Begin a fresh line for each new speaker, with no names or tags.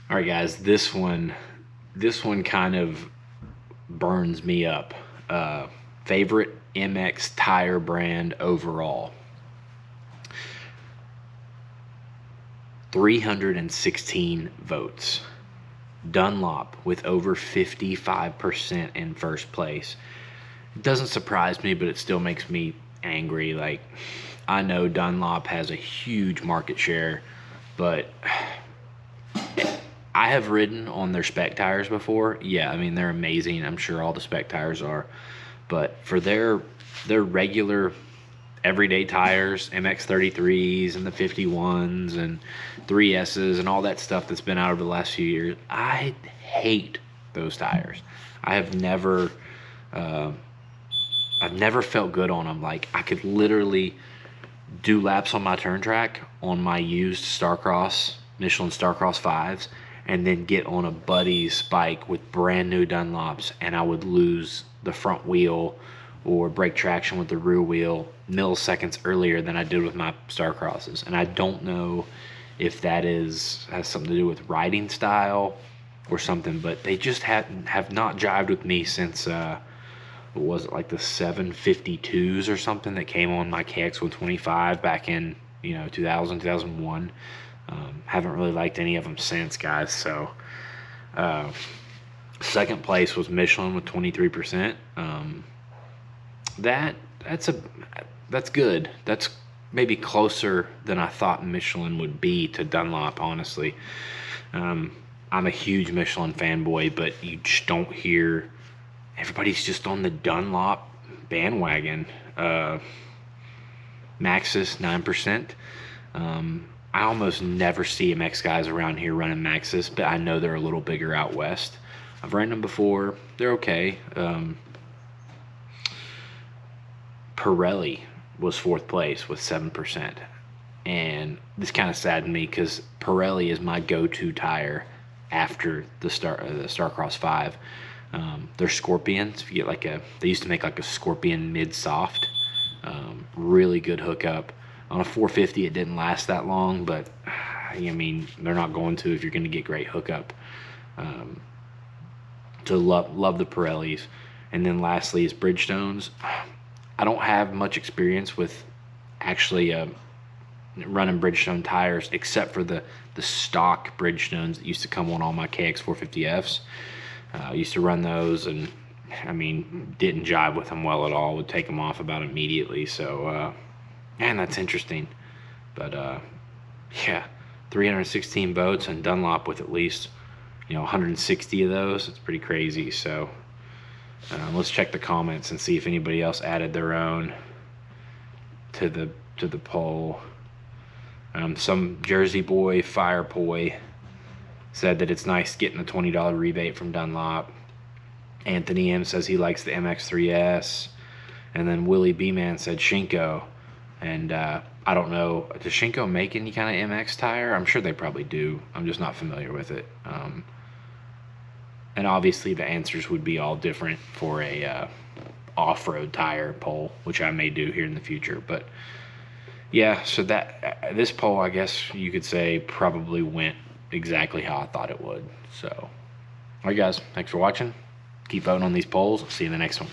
All right, guys, this one kind of burns me up. Uh, Favorite MX tire brand overall. 316 votes. Dunlop with over 55% in first place. It doesn't surprise me, but it still makes me angry. Like, I know Dunlop has a huge market share, but I have ridden on their spec tires before. Yeah, I mean they're amazing. I'm sure all the spec tires are, but for their regular everyday tires, MX33s and the 51s and 3Ss and all that stuff that's been out over the last few years, I hate those tires. I have never, uh, I've never felt good on them. Like I could literally do laps on my turn track on my used Starcross, Michelin Starcross 5s, and then get on a buddy's bike with brand new Dunlops, and I would lose the front wheel or break traction with the rear wheel milliseconds earlier than I did with my Starcrosses. And I don't know if that has something to do with riding style or something, but they just have not jived with me since what was it, like the 752s or something that came on my KX125 back in 2000, 2001. Haven't really liked any of them since, guys. So second place was Michelin with 23%. That that's a that's good. That's maybe closer than I thought Michelin would be to Dunlop, honestly. I'm a huge Michelin fanboy, but you just don't hear, everybody's just on the Dunlop bandwagon. Maxxis 9%. I almost never see MX guys around here running Maxxis, but I know they're a little bigger out west. I've ridden them before. They're okay. Pirelli was fourth place with 7%. And this kind of saddened me because Pirelli is my go-to tire after the Starcross 5. They're Scorpions. If you get they used to make like a Scorpion mid-soft. Really good hookup. On a 450, it didn't last that long, but I mean, they're not going to if you're going to get great hookup. So love the Pirellis. And then lastly is Bridgestones. I don't have much experience with actually running Bridgestone tires, except for the stock Bridgestones that used to come on all my KX450Fs. I used to run those, and I mean, didn't jive with them well at all. Would take them off about immediately. So, man, that's interesting. But yeah, 316 votes, and Dunlop with at least 160 of those. It's pretty crazy. So let's check the comments and see if anybody else added their own to the poll. Some Jersey boy, Fire Boy, said that it's nice getting a $20 rebate from Dunlop. Anthony M says he likes the MX3S. And then Willie B-Man said Shinko. And I don't know, does Shinko make any kind of MX tire? I'm sure they probably do. I'm just not familiar with it. And obviously the answers would be all different for a off-road tire poll, which I may do here in the future. But yeah, so that this poll, I guess you could say, probably went exactly how I thought it would. So, all right, guys, thanks for watching. Keep voting on these polls. See you in the next one.